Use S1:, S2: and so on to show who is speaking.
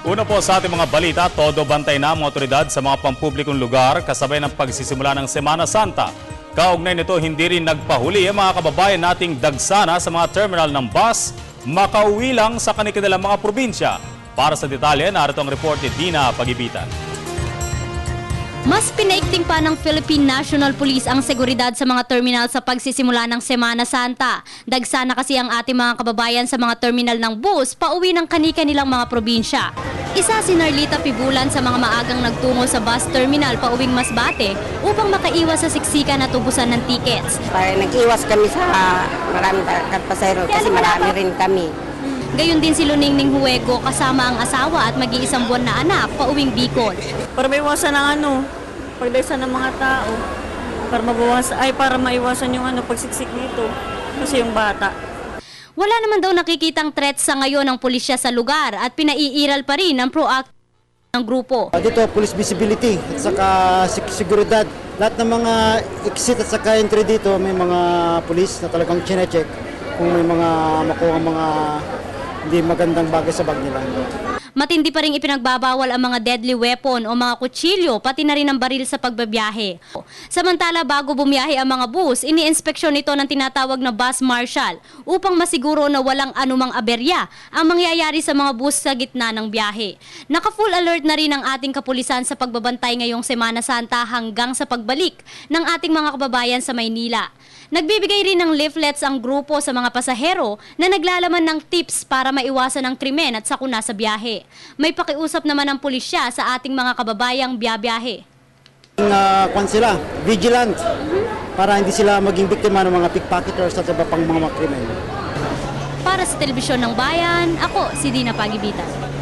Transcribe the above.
S1: Una po sa ating mga balita, todo bantay na ang mga otoridad sa mga pampublikong lugar kasabay ng pagsisimula ng Semana Santa. Kaugnay nito, hindi rin nagpahuli ang mga kababayan nating dagsana sa mga terminal ng bus, makauwi lang sa kanilang mga probinsya. Para sa detalye, narito ang report ni Dina Pagibitan.
S2: Mas pinaigting pa ng Philippine National Police ang seguridad sa mga terminal sa pagsisimula ng Semana Santa. Dagsana kasi ang ating mga kababayan sa mga terminal ng bus pauwi ng kani-kanilang mga probinsya. Isa si Narlita Pibulan sa mga maagang nagtungo sa bus terminal pauwing Masbate upang makaiwas sa siksikan at ubusan ng tickets.
S3: Para nag-iwas kami sa maraming pasahero kasi marami rin kami.
S2: Gayon din si Luningning Huego kasama ang asawa at mag-iisang buwan na anak pauwing Bicol.
S4: Para maiwasan ang pagdaysan ng mga tao. Para maiwasan yung pagsiksik dito. Kasi yung bata.
S2: Wala naman daw nakikitang threat sa ngayon ng pulisya sa lugar at pinaiiral pa rin ang proactive ng grupo.
S5: Dito, police visibility at saka seguridad. Lahat ng mga exit at saka entry dito, may mga police na talagang chine-check kung may mga makuha mga hindi magandang bagay sa bag nila.
S2: Matindi pa rin ipinagbabawal ang mga deadly weapon o mga kutsilyo, pati na rin ang baril sa pagbabiyahe. Samantala, bago bumiyahe ang mga bus, ini-inspeksyon ito ng tinatawag na bus marshal upang masiguro na walang anumang aberya ang mangyayari sa mga bus sa gitna ng biyahe. Naka-full alert na rin ang ating kapulisan sa pagbabantay ngayong Semana Santa hanggang sa pagbalik ng ating mga kababayan sa Maynila. Nagbibigay rin ng leaflets ang grupo sa mga pasahero na naglalaman ng tips para maiwasan ang krimen at sakuna sa biyahe. May pakiusap naman ang pulisya sa ating mga kababayang biyabiyahe.
S5: Sila, vigilant, para hindi sila maging biktima ng mga pickpocketers at iba pang mga krimen.
S2: Para sa Telebisyon ng Bayan, ako si Dina Pagibitan.